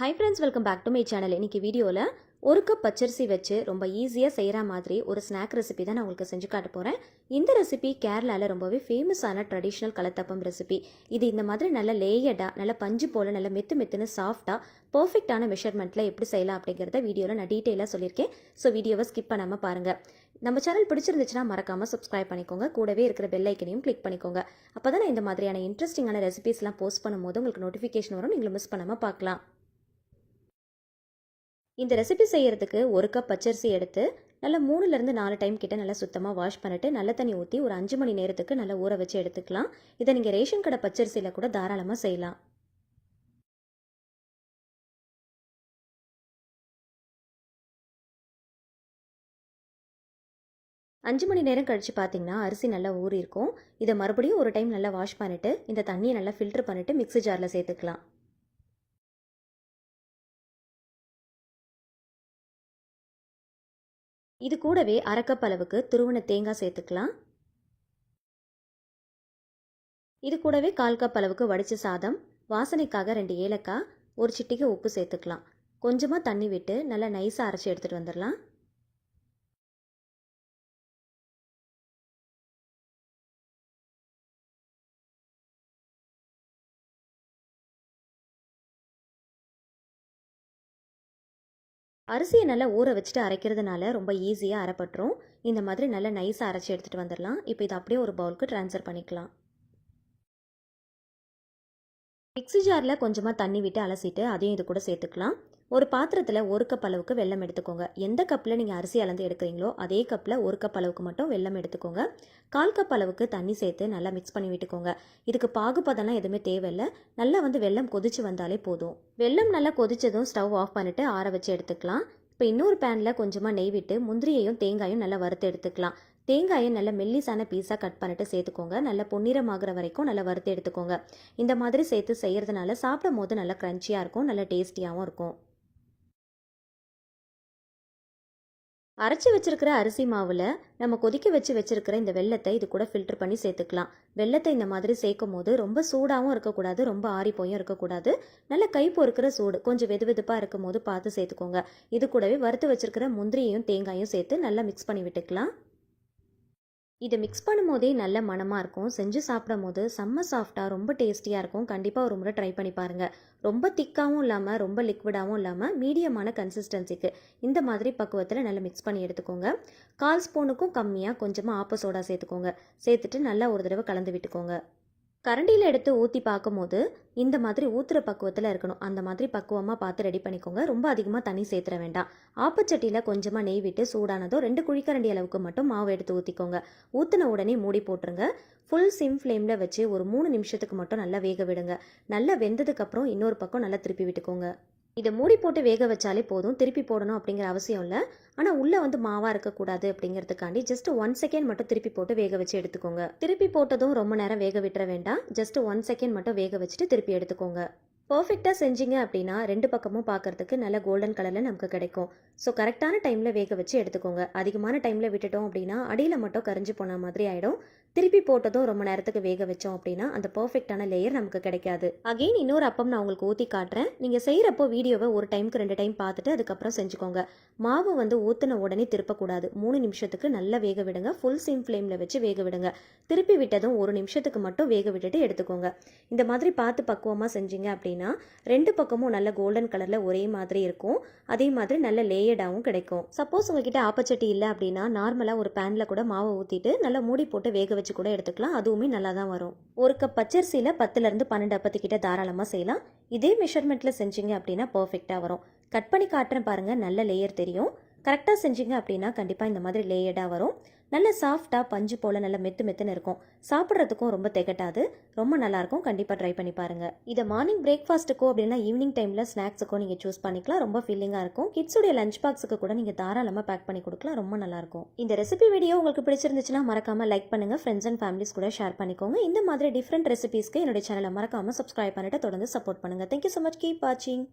High friends, welcome back to my channel. இன்றைக்கி வீடியோவில் ஒரு கப் பச்சரிசி வச்சு ரொம்ப ஈஸியாக செய்கிற மாதிரி ஒரு ஸ்நாக் ரெசிபி தான் நான் உங்களுக்கு செஞ்சு காட்ட போகிறேன். இந்த ரெசிபி கேரளாவில் ரொம்பவே ஃபேமஸான ட்ரெடிஷ்னல் கலத்தப்பம் ரெசிபி. இது இந்த மாதிரி நல்ல லேயர்டாக, நல்ல பஞ்சு போல், நல்ல மெத்துன்னு சாஃப்டாக, பர்ஃபெக்டான மெஷர்மெண்ட்டில் எப்படி செய்யலாம் அப்படிங்கிறத வீடியோவில் நான் டீட்டெயிலாக சொல்லியிருக்கேன். ஸோ வீடியோவை ஸ்கிப் பண்ணாமல் பாருங்கள். நம்ம சேனல் பிடிச்சிருந்துச்சுன்னா மறக்காமல் சப்ஸ்கிரைப் பண்ணிக்கோங்க. கூடவே இருக்கிற பெல் ஐக்கனையும் கிளிக் பண்ணிக்கோங்க. அப்போ தான் நான் இந்த மாதிரியான இன்ட்ரெஸ்டிங்கான ரெசிபிஸ்லாம் போஸ்ட் பண்ணும்போது உங்களுக்கு நோட்டிஃபிகேஷன் வரும், நீங்களும் மிஸ் பண்ணாமல் பார்க்கலாம். இந்த ரெசிபி செய்கிறதுக்கு ஒரு கப் பச்சரிசி எடுத்து நல்லா 3லேருந்து 4 டைம் கிட்ட நல்லா சுத்தமாக வாஷ் பண்ணிட்டு நல்ல தண்ணி ஊற்றி ஒரு 5 மணி நேரத்துக்கு நல்லா ஊற வச்சு எடுத்துக்கலாம். இதை நீங்கள் ரேஷன் கடை பச்சரிசியில் கூட தாராளமாக செய்யலாம். அஞ்சு மணி நேரம் கழித்து பார்த்தீங்கன்னா அரிசி நல்லா ஊறி இருக்கும். இதை மறுபடியும் ஒரு டைம் நல்லா வாஷ் பண்ணிவிட்டு இந்த தண்ணியை நல்லா ஃபில்டர் பண்ணிவிட்டு மிக்ஸி ஜாரில் சேர்த்துக்கலாம். இது கூடவே அரை கப் அளவுக்கு துருவன தேங்காய் சேர்த்துக்கலாம். இது கூடவே 1/4 கப் அளவுக்கு வடிச்ச சாதம், வாசனைக்காக 2 ஏலக்காய், ஒரு சிட்டிகை உப்பு சேர்த்துக்கலாம். கொஞ்சமாக தண்ணி விட்டு நல்லா நைஸாக அரைச்சி எடுத்துகிட்டு வந்துடலாம். அரிசியை நல்லா ஊற வச்சுட்டு அரைக்கிறதுனால ரொம்ப ஈஸியாக அரைப்பட்டுரும். இந்த மாதிரி நல்லா நைஸாக அரைச்சி எடுத்துகிட்டு வந்துடலாம். இப்போ இதை அப்படியே ஒரு பவுலுக்கு ட்ரான்ஸ்ஃபர் பண்ணிக்கலாம். மிக்ஸி ஜாரில் கொஞ்சமாக தண்ணி விட்டு அலசிட்டு அதையும் இது கூட சேர்த்துக்கலாம். ஒரு பாத்திரத்தில் 1 கப் அளவுக்கு வெல்லம் எடுத்துக்கோங்க. எந்த கப்பில் நீங்கள் அரிசி அளந்து எடுக்கிறீங்களோ அதே கப்பில் 1 கப் அளவுக்கு மட்டும் வெல்லம் எடுத்துக்கோங்க. 1/4 கப் அளவுக்கு தண்ணி சேர்த்து நல்லா மிக்ஸ் பண்ணி விட்டுக்கோங்க. இதுக்கு பாகுபதம்லாம் எதுவுமே தேவையில்லை. நல்லா வெல்லம் கொதிச்சு வந்தாலே போதும். வெல்லம் நல்லா கொதிச்சதும் ஸ்டவ் ஆஃப் பண்ணிவிட்டு ஆற வச்சு எடுத்துக்கலாம். இப்போ இன்னொரு பேனில் கொஞ்சமாக நெய் விட்டு முந்திரியையும் தேங்காயும் நல்லா வறுத்து எடுத்துக்கலாம். தேங்காயை நல்ல மெல்லிசான பீஸாக கட் பண்ணிட்டு சேர்த்துக்கோங்க. நல்லா பொன்னிறமாகிற வரைக்கும் நல்லா வறுத்து எடுத்துக்கோங்க. இந்த மாதிரி சேர்த்து செய்கிறதுனால சாப்பிடும் போது நல்லா க்ரன்ச்சியாக இருக்கும், நல்லா டேஸ்டியாகவும் இருக்கும். அரைச்சி வச்சிருக்கிற அரிசி மாவில் நம்ம கொதிக்க வச்சிருக்கிற இந்த வெள்ளத்தை இது கூட ஃபில்டர் பண்ணி சேர்த்துக்கலாம். வெள்ளத்தை இந்த மாதிரி சேர்க்கும் போது ரொம்ப சூடாகவும் இருக்கக்கூடாது, ரொம்ப ஆறிப்போயும் இருக்கக்கூடாது. நல்ல கை பொறுக்கிற சூடு, கொஞ்சம் வெதுவெதுப்பாக இருக்கும் போது பார்த்து சேர்த்துக்கோங்க. இது கூடவே வறுத்து வச்சிருக்கிற முந்திரியையும் தேங்காயும் சேர்த்து நல்லா மிக்ஸ் பண்ணி விட்டுக்கலாம். இதை மிக்ஸ் பண்ணும்போதே நல்ல மணமாக இருக்கும். செஞ்சு சாப்பிடும் போது செம்ம சாஃப்டாக ரொம்ப டேஸ்டியாக இருக்கும். கண்டிப்பாக ஒரு முறை ட்ரை பண்ணி பாருங்கள். ரொம்ப திக்காகவும் இல்லாமல் ரொம்ப லிக்விடாகவும் இல்லாமல் மீடியமான கன்சிஸ்டன்சிக்கு இந்த மாதிரி பக்குவத்தில் நல்லா மிக்ஸ் பண்ணி எடுத்துக்கோங்க. 1/4 ஸ்பூனுக்கும் கம்மியாக கொஞ்சமாக ஆப்ப சோடா சேர்த்துக்கோங்க. சேர்த்துட்டு நல்லா ஒரு தடவை கலந்து விட்டுக்கோங்க. கரண்டியில் எடுத்து ஊற்றி பார்க்கும்போது இந்த மாதிரி ஊற்றுற பக்குவத்தில் இருக்கணும். அந்த மாதிரி பக்குவமாக பார்த்து ரெடி பண்ணிக்கோங்க. ரொம்ப அதிகமாக தண்ணி சேர்த்துற வேண்டாம். ஆப்பச்சட்டியில் கொஞ்சமாக நெய் விட்டு சூடானதோ 2 குழிக்கரண்டி அளவுக்கு மட்டும் மாவு எடுத்து ஊற்றிக்கோங்க. ஊற்றின உடனே மூடி போட்டுருங்க. ஃபுல் சிம் ஃப்ளேமில் வச்சு ஒரு 3 நிமிஷத்துக்கு மட்டும் நல்லா வேக விடுங்க. நல்லா வெந்ததுக்கப்புறம் இன்னொரு பக்கம் நல்லா திருப்பி விட்டுக்கோங்க. இதை மூடி போட்டு வேக வச்சாலே போதும். திருப்பி போடணும் அப்படிங்கிற அவசியம் இல்லை. ஆனால் உள்ளே மாவாக இருக்கக்கூடாது அப்படிங்கிறதுக்காண்டி ஜஸ்ட் 1 செகண்ட் மட்டும் திருப்பி போட்டு வேக வச்சு எடுத்துக்கோங்க. திருப்பி போட்டதும் ரொம்ப நேரம் வேக விட்டுற வேண்டாம். ஜஸ்ட் 1 செகண்ட் மட்டும் வேக வச்சுட்டு திருப்பி எடுத்துக்கோங்க. பர்ஃபெக்டாக செஞ்சீங்க அப்படின்னா 2 பக்கமும் பார்க்கறதுக்கு நல்ல கோல்டன் கலரில் நமக்கு கிடைக்கும். ஸோ கரெக்டான டைமில் வேக வச்சு எடுத்துக்கோங்க. அதிகமான டைமில் விட்டுட்டோம் அப்படின்னா அடியில் மட்டும் கரைஞ்சி போன மாதிரி ஆகிடும். திருப்பி போட்டதும் ரொம்ப நேரத்துக்கு வேக வச்சோம் அப்படின்னா அந்த பர்ஃபெக்டான லேயர் நமக்கு கிடைக்காது. அகெயின் இன்னொரு அப்பம் நான் உங்களுக்கு ஊற்றி காட்டுறேன். நீங்கள் செய்கிறப்போ வீடியோவை ஒரு டைமுக்கு 2 டைம் பார்த்துட்டு அதுக்கப்புறம் செஞ்சுக்கோங்க. மாவு ஊற்றின உடனே திருப்பக்கூடாது. 3 நிமிஷத்துக்கு நல்லா வேக விடுங்க. ஃபுல் சிம் ஃப்ளேமில் வச்சு வேக விடுங்க. திருப்பி விட்டதும் 1 நிமிஷத்துக்கு மட்டும் வேக விட்டுட்டு எடுத்துக்கோங்க. இந்த மாதிரி பார்த்து பக்குவமாக செஞ்சீங்க அப்படின்னா 2 பக்கமும் நல்ல கோல்டன் கலரில் ஒரே மாதிரி இருக்கும். அதே மாதிரி நல்ல லேயர்டாகவும் கிடைக்கும். சப்போஸ் உங்ககிட்ட ஆப்பச்சட்டி இல்லை அப்படின்னா நார்மலாக ஒரு பேனில் கூட மாவை ஊற்றிட்டு நல்லா மூடி போட்டு வேக வச்சு கூட எடுத்துக்கலாம். அதுவுமே நல்லா தான் வரும். ஒரு கப் பச்சரிசியில் 10லேருந்து 12 அப்பத்துக்கிட்ட தாராளமாக செய்யலாம். இதே மெஷர்மெண்ட்டில் செஞ்சீங்க அப்படின்னா பர்ஃபெக்டாக வரும். கட் பண்ணி காட்டுறேன் பாருங்கள், நல்ல லேயர் தெரியும். கரெக்டாக செஞ்சீங்க அப்படின்னா கண்டிப்பாக இந்த மாதிரி லேயர்டாக வரும். நல்ல சாஃப்டாக பஞ்சு போல் நல்ல மெத்துன்னு இருக்கும். சாப்பிட்றதுக்கும் ரொம்ப திகட்டாது, ரொம்ப நல்லாயிருக்கும். கண்டிப்பாக ட்ரை பண்ணி பாருங்கள். இதை மார்னிங் பிரேக்ஃபாஸ்ட்டுக்கோ அப்படின்னா ஈவினிங் டைமில் ஸ்நாக்ஸுக்கோ நீங்கள் சூஸ் பண்ணிக்கலாம். ரொம்ப ஃபீலிங்காக இருக்கும். கிட்ஸுடைய லஞ்ச் பாக்ஸுக்கு கூட நீங்கள் தாராளமாக பேக் பண்ணி கொடுக்கலாம். ரொம்ப நல்லாயிருக்கும். இந்த ரெசிபி வீடியோ உங்களுக்கு பிடிச்சிருந்துச்சுன்னா மறக்காமல் லைக் பண்ணுங்கள். ஃப்ரெண்ட்ஸ் அண்ட் ஃபேமிலிஸ் கூட ஷேர் பண்ணிக்கோங்க. இந்த மாதிரி டிஃப்ரெண்ட் ரெசிபீஸ்க்கு என்னுடைய சேனலை மறக்காமல் சப்ஸ்கிரைப் பண்ணிட்டு தொடர்ந்து சப்போர்ட் பண்ணுங்கள். Thank you so much. கீப் வாட்சிங்.